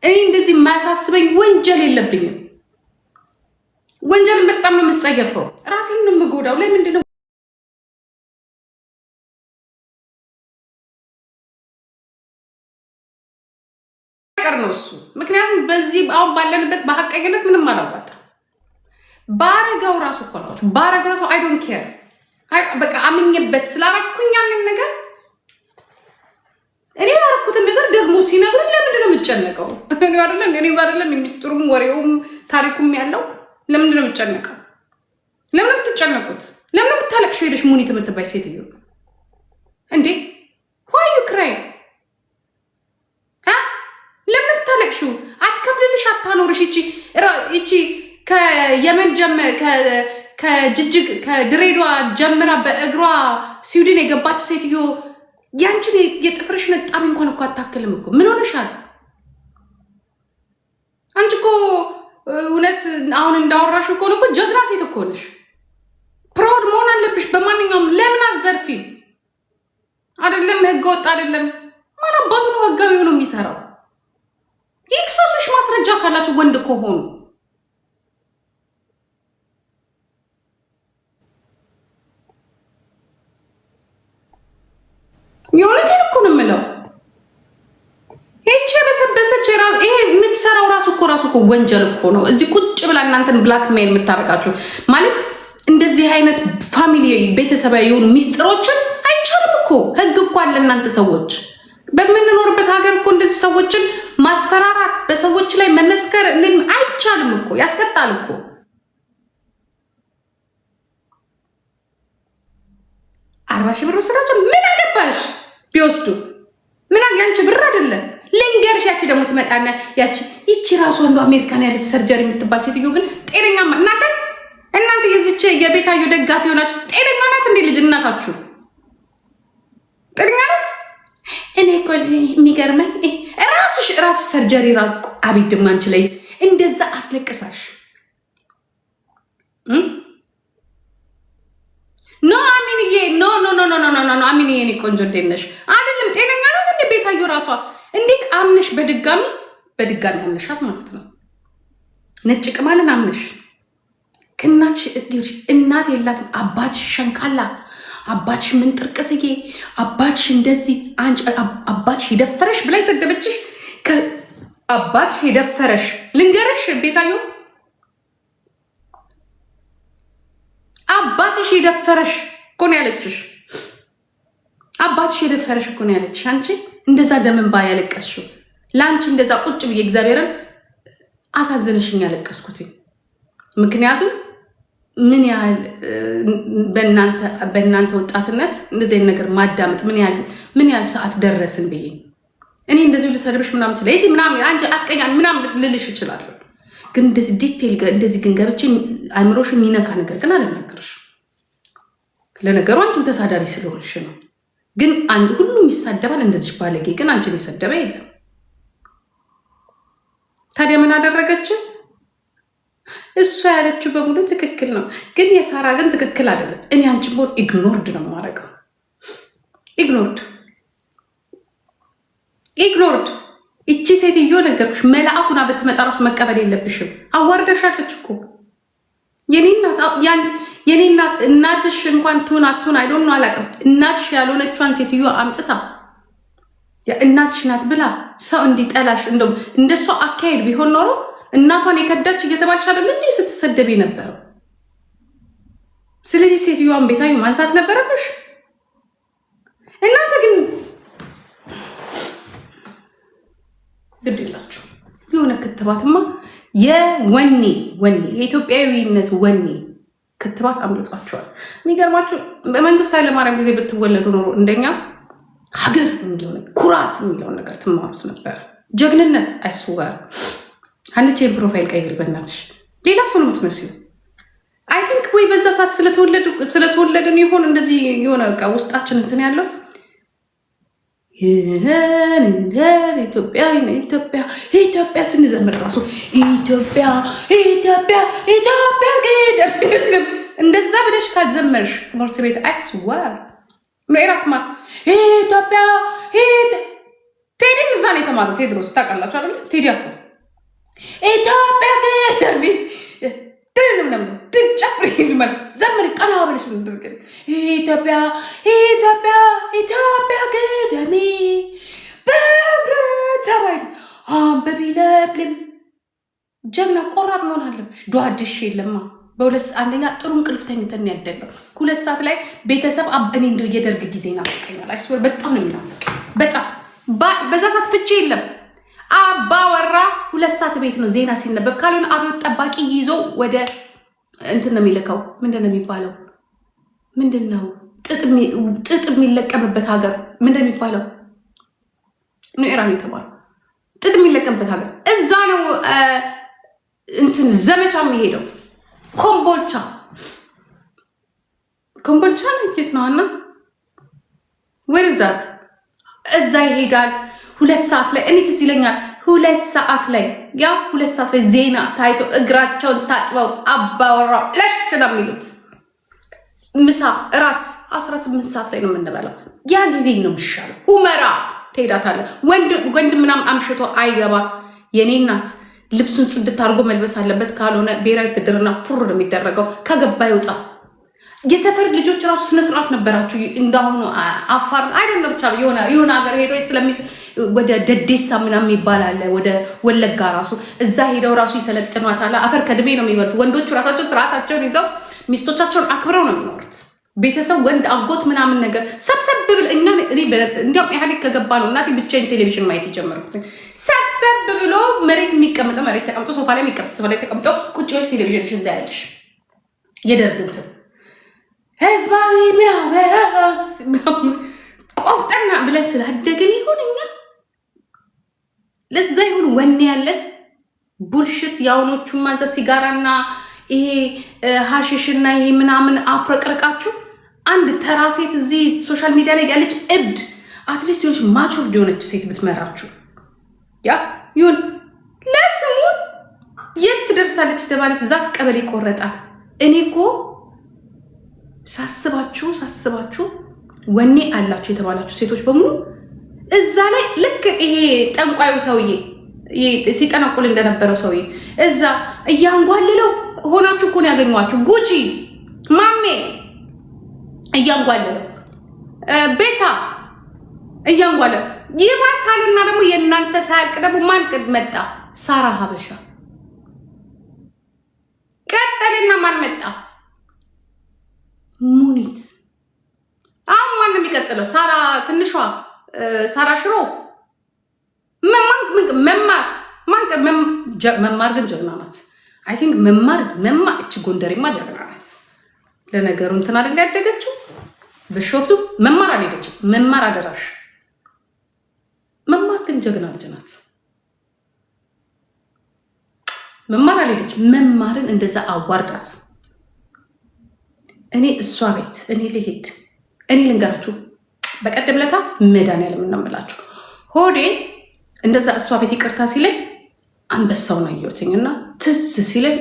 እኔ እንደዚህ የማያሳስበኝ ወንጀል የለብኝም። ወንጀልን በጣም ነው የምትጸየፈው። ራሴን ነው የምጎዳው። ለምንድን ነው ቀር ነው እሱ? ምክንያቱም በዚህ አሁን ባለንበት በሐቀኝነት ምንም አላዋጣም። ባረጋው ራሱ እኮ አልኳችሁ፣ ባረጋው ራሱ አይ ዶንት ኬር። በቃ አምኜበት ስላረኩኝ ያንን ነገር እኔ ያረኩትን ነገር ደግሞ ሲነግሩኝ ለምንድን ነው የምጨነቀው? እኔ አይደለም የሚስጥሩም ወሬውም ታሪኩም ያለው ለምንድን ነው የምጨነቀው? ለምን የምትጨነቁት? ለምን የምታለቅሽው? ሄደሽ ሙኒት የምትባይ ሴትዮ እንዴ why you cry? ለምን የምታለቅሽው? አትከፍልልሽ፣ አታኖርሽ። እቺ ከየመን ከጅጅግ ከድሬዳዋ ጀምራ በእግሯ ስዊድን የገባች ሴትዮ ያንቺን የጥፍርሽ ነጣሚ እንኳን እኮ አታክልም እኮ። ምን ሆነሻል አንቺ? እኮ እውነት አሁን እንዳወራሽው እኮ እኮ ጀግና ሴት እኮ ነሽ። ፕራውድ መሆን አለብሽ በማንኛውም። ለምን አዘርፊም? አይደለም ህገ ወጥ አይደለም። ማን አባቱ ነው ህጋዊ ሆኖ የሚሰራው? ይክሰሱሽ ማስረጃ ካላችሁ ወንድ ከሆኑ። የእውነቴን እኮ ነው የምለው። ይቺ የበሰበሰች ይሄ የምትሰራው ራሱ እኮ ወንጀል እኮ ነው። እዚህ ቁጭ ብላ እናንተን ብላክ ሜል የምታደርጋችሁ ማለት እንደዚህ አይነት ፋሚሊ ቤተሰባዊ የሆኑ ሚስጥሮችን አይቻልም እኮ። ህግ እኮ አለ። እናንተ ሰዎች በምንኖርበት ሀገር እኮ እንደዚህ ሰዎችን ማስፈራራት፣ በሰዎች ላይ መመስከር አይቻልም እኮ፣ ያስቀጣል እኮ። 40 ሺህ ብር ወስዳችሁ ምን አገባሽ? ቢወስዱ ምን ያንቺ ብር አይደለም። ልንገርሽ፣ ያቺ ደግሞ ትመጣና ይቺ ራሱ አንዱ አሜሪካን ያለች ሰርጀሪ የምትባል ሴትዮ ግን ጤነኛ እናንተ የዚች የቤታዮ ደጋፊ ሆናችሁ ጤነኛ ናት እንዴ? ልጅ እናታችሁ ጤነኛ ናት? እኔ እኮ የሚገርመኝ ራስሽ ሰርጀሪ ራሱ አቤት ደግሞ አንቺ ላይ እንደዛ አስለቅሳሽ ኖ አሚንዬ፣ ኖ አሚንዬ፣ እኔ ቆንጆ እንዴት ነሽ? አይደለም ጤነኛ ናት እንደ ቤታዮ ራሷ እንዴት አምነሽ በድጋሚ አምነሻት ማለት ነው። ነጭ ቅማልን አምነሽ እናት የላትም። አባትሽ ሸንቃላ፣ አባትሽ ምንጥርቅስዬ፣ አባትሽ እንደዚህ አባትሽ የደፈረሽ ብላይ ሰደበችሽ። አባትሽ የደፈረሽ ልንገረሽ ቤታዮ፣ አባትሽ የደፈረሽ እኮ ነው ያለችሽ። አባትሽ የደፈረሽ እኮ ነው ያለችሽ። አንቺ እንደዛ ደምንባ ያለቀስሽው ለአንቺ እንደዛ ቁጭ ብዬ እግዚአብሔርን አሳዝነሽኝ ያለቀስኩት። ምክንያቱም ምን ያህል በእናንተ ወጣትነት እንደዚህ አይነት ነገር ማዳመጥ ምን ያህል ሰዓት ደረስን ብዬ እኔ እንደዚህ ልሰድብሽ ምናምን ይችላል እጂ ምናምን አንቺ አስቀኛ ምናምን ልልሽ እችላለሁ። ግን እንደዚህ ዲቴይል እንደዚህ ግን ገብቼ አይምሮሽ የሚነካ ነገር ግን አልናገርሽ። ለነገሩ አንቺም ተሳዳቢ ስለሆንሽ ነው። ግን አንድ ሁሉም ይሳደባል እንደዚህ ባለጌ፣ ግን አንቺን የሰደበ የለም። ታዲያ ምን አደረገች? እሷ ያለችው በሙሉ ትክክል ነው፣ ግን የሳራ ግን ትክክል አይደለም። እኔ አንቺን ቦል ኢግኖርድ ነው የማደርገው። ኢግኖርድ እቺ ሴትዮ ነገርኩሽ፣ መልአኩና ብትመጣ ራሱ መቀበል የለብሽም። አዋርደሻለች እኮ የኔ እናትሽ እንኳን ትሁን አትሁን አይዶን ነው አላውቅም። እናትሽ ያልሆነቿን ሴትዮ አምጥታ እናትሽ ናት ብላ ሰው እንዲጠላሽ እንደሷ አካሄድ ቢሆን ኖሮ እናቷን የከዳች እየተባልሽ አይደል እንዴ ስትሰደብ ነበረው። ስለዚህ ሴትዮዋን ቤታዩ ማንሳት ነበረብሽ። እናንተ ግን ግድ የላችሁ። የሆነ ክትባትማ የወኔ የኢትዮጵያዊነት ወኔ ክትባት አምልጧቸዋል። የሚገርማችሁ በመንግስቱ ኃይለማርያም ጊዜ ብትወለዱ ኖሮ እንደኛ ሀገር የሚለውን ኩራት የሚለውን ነገር ትማሩት ነበር። ጀግንነት አይስዋር። አንቺን ፕሮፋይል ቀይሪ በእናትሽ፣ ሌላ ሰው ነው የምትመስዩ። አይ ቲንክ ወይ በዛ ሰዓት ስለተወለድን ይሆን እንደዚህ የሆነ በቃ ውስጣችን እንትን ያለው ኢትዮጵያ ስንዘምር ራሱ ኢትዮጵያ እንደዛ ብለሽ ካልዘመርሽ ትምህርት ቤት አይስዋር ነው ራስማ ኢትዮጵያ ቴዲም እዛ ነው የተማረው። ቴድሮስ ታውቃላችሁ አይደል? ቴዲ አፍሮ ኢትዮጵያ ገሰሚ ትንንም ትጨፍሪ ይልማል ዘመር ቀና ብለሽ ምንድርገ ኢትዮጵያ ኢትዮጵያ ኢትዮጵያ ገደሚ በብረት ሰባይ በቢለብልም ጀግና ቆራጥ መሆን አለብሽ። ዷድሽ የለማ በሁለት አንደኛ ጥሩ እንቅልፍ ተኝተን ያደለው 2 ሰዓት ላይ ቤተሰብ እኔ እንደው የደርግ ጊዜ ናፍቀኛል። አይስወር በጣም ነው የሚናፍቅ። በጣም በዛ ሰዓት ፍቺ የለም። አባወራ 2 ሰዓት ቤት ነው ዜና ሲነበብ። ካልሆነ አብዮት ጠባቂ ይዞ ወደ እንትን ነው የሚልከው። ምንድን ነው የሚባለው? ምንድን ነው ጥጥ የሚለቀምበት ሀገር ምንድን ነው የሚባለው? ነው ኢራን የተባለው ጥጥ የሚለቀምበት ሀገር እዛ ነው እንትን ዘመቻ የሚሄደው። ኮምቦልቻ ነው የት ነው አና where is that? እዛ ይሄዳል 2 ሰዓት ላይ እኔ ትዝ ይለኛል 2 ሰዓት ላይ 2 ሰዓት ላይ ዜና ታይቶ እግራቸውን ታጥበው አባወራው ለሽ ነው የሚሉት። ምሳ እራት 18 ሰዓት ላይ ነው የምንበላው። ያ ጊዜ ነው የሚሻለው። ሁመራ ትሄዳታለህ። ወንድ ምናምን አምሽቶ አይገባ። የኔ እናት ልብሱን ጽድት አድርጎ መልበስ አለበት። ካልሆነ ብሔራዊ ውትድርና ፉር ነው የሚደረገው። ከገባ ይወጣት። የሰፈር ልጆች ራሱ ስነ ስርዓት ነበራችሁ። እንዳሁኑ አፋር አይደለም ብቻ የሆነ ሀገር ሄዶ ወደ ደዴሳ ምናምን ይባላል። ወደ ወለጋ ራሱ እዛ ሄደው ራሱ ይሰለጥኗታል። አፈር ከድሜ ነው የሚበሉት። ወንዶቹ ራሳቸው ስርዓታቸውን ይዘው ሚስቶቻቸውን አክብረው ነው የሚኖሩት። ቤተሰብ ወንድ አጎት ምናምን ነገር ሰብሰብ ብል እኔ እንዲያውም ኢህአዴግ ከገባ ነው እናቴ ብቻዬን ቴሌቪዥን ማየት የጀመርኩት። ሰብሰብ ብሎ መሬት የሚቀመጠው መሬት ተቀምጦ ሶፋ ላይ የሚቀመጠው ሶፋ ላይ ተቀምጦ ቁጭ ብለሽ ቴሌቪዥን እንዳያለሽ የደርግንትን ህዝባዊ ምናምን ቆፍጠና ብለን ስላደግን ይሁን እኛ ለዛ ይሁን ወኔ ያለን ቡልሽት የአሁኖቹን ማንዘ ሲጋራና ይሄ ሀሽሽና ይሄ ምናምን አፍረቅርቃችሁ አንድ ተራ ሴት እዚህ ሶሻል ሚዲያ ላይ ያለች እብድ አትሊስት የሆነች ማቹርድ የሆነች ሴት ብትመራችሁ ይሁን ለስሙ የት ትደርሳለች የተባለች ዛፍ ቀበሌ ቆረጣት። እኔ እኮ ሳስባችሁ ወኔ አላችሁ የተባላችሁ ሴቶች በሙሉ እዛ ላይ ልክ ይሄ ጠንቋዩ ሰውዬ ሲጠነቁል እንደነበረው ሰውዬ እዛ እያንጓልለው ሆናችሁ እኮ ነው ያገኘኋችሁ። ጉቺ ማሜ እያንጓልለው ቤታ እያንጓልለው ይባሳልና ደግሞ የእናንተ ሳያልቅ ደግሞ ማን ቅድ መጣ? ሳራ ሀበሻ ቀጠልና ማን መጣ? ሙኒት። አሁን ማን ነው የሚቀጥለው? ሳራ ትንሿ ሳራ ሽሮ መማር ግን ጀግና ናት። አይ ቲንክ መማር እች ጎንደሬማ ጀግና ናት። ለነገሩ እንትን አይደል ያደገችው በሾፍቱ መማር አልሄደችም። መማር አደራሽ መማር ግን ጀግና ልጅ ናት። መማር አልሄደችም። መማርን እንደዛ አዋርዳት። እኔ እሷ ቤት እኔ ልሄድ እኔ ልንገራችሁ በቀደም ለታ መድኃኒዓለም እናምላችሁ ሆዴ እንደዛ እሷ ቤት ይቅርታ ሲለኝ አንበሳውን አየሁትኝና ትዝ ሲለኝ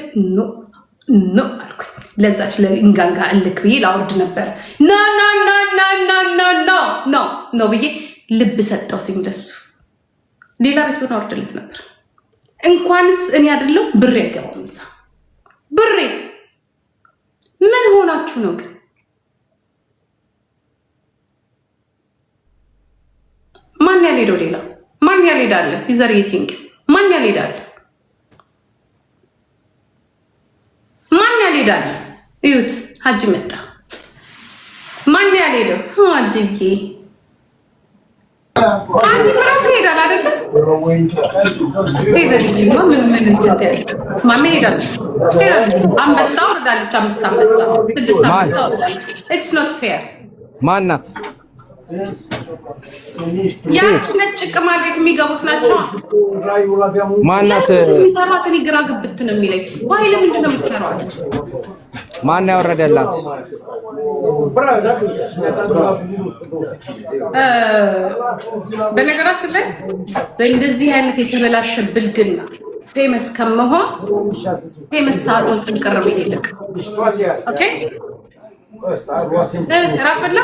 ኖ አልኩኝ። ለዛች ለእንጋንጋ እልክ ብዬ ላውርድ ነበረ። ኖ ብዬ ልብ ሰጠሁትኝ ደሱ። ሌላ ቤት ሆነ አውርድለት ነበር። እንኳንስ እኔ አይደለው ብሬ አይገባም እዛ ብሬ። ምን ሆናችሁ ነው ግን? ማን ያልሄደው ሌላ ማን ያልሄዳለ? ዩዘር የቲንግ ማን ያልሄዳለ? ማን ያልሄዳለ? እዩት ሀጂ መጣ። ማን ያልሄደው? ሀጂዬ ሀጂ ራሱ ይሄዳል አይደለ? ሄደልኝማ ምን እንትን ያለ ማሜ ሄዳለች። አንበሳ ወርዳለች። 5 አንበሳ 6 አንበሳ ወርዳለች። ኢትስ ኖት ፌር። ማናት? ያቺ ነጭ ቅማል ቤት የሚገቡት ናቸው። ማናት? የሚፈሯት እኔ ግራ ግብት ነው የሚለኝ። ዋይ ለምንድን ነው የምትፈሯት? ማን ያወረደላት? በነገራችን ላይ በእንደዚህ አይነት የተበላሸ ብልግና ፌመስ ከመሆን ፌመስ ሳልሆን ጥንቅር ብዬ ልቅ ኦኬ ራት በላ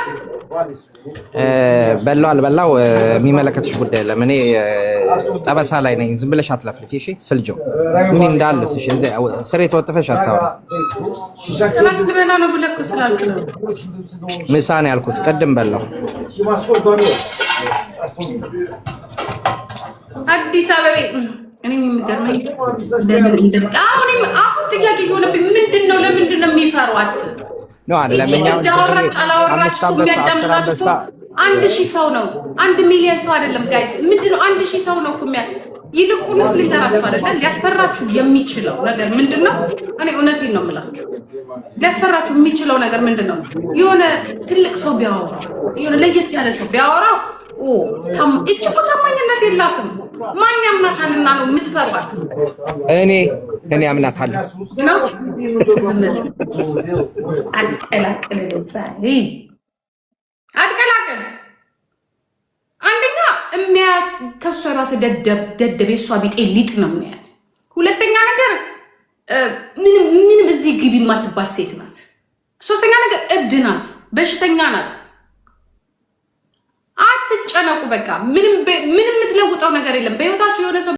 በላው አልበላው የሚመለከትሽ ጉዳይ የለም። እኔ ጠበሳ ላይ ነኝ። ዝም ብለሽ አትለፍልፊ እሺ። ስልጆ ምን እንዳለስ እሺ። እዚህ ስሬ ተወጥፈሽ አታውሪ። ራት ልበላ ነው ብለህ እኮ ስላልክ ነው። ምሳ ነው ያልኩት። ቅድም በላው። አዲስ አበባ እኔ የሚገርመኝ አሁን ጥያቄ የሆነብኝ ምንድነው? ለምንድነው የሚፈሯት? ነው አይደለም። ዳወራች አላወራች የሚያዳምጣችሁ 1000 ሰው ነው። 1 ሚሊዮን ሰው አይደለም ጋይስ። ምንድነው 1000 ሰው ነው እኮ ይልቁንስ ልንገራችሁ አይደለም ሊያስፈራችሁ የሚችለው ነገር ምንድነው? እኔ እውነቴን ነው የምላችሁ። ሊያስፈራችሁ የሚችለው ነገር ምንድነው? የሆነ ትልቅ ሰው ቢያወራው፣ የሆነ ለየት ያለ ሰው ቢያወራው እቺ እኮ ታማኝነት የላትም። ማን ያምናታልና ነው የምትፈሯት? እኔ አምናታለሁ ነው አትቀላቅል። አንደኛ የሚያያት ከእሷ የባሰ ደደብ የእሷ ቢጤ ሊጥ ነው የሚያያት። ሁለተኛ ነገር ምንም እዚህ ግቢ የማትባል ሴት ናት። ሶስተኛ ነገር እብድ ናት፣ በሽተኛ ናት። አትጨነቁ። በቃ ምንም የምትለውጠው ነገር የለም በህይወታችሁ የሆነ ሰው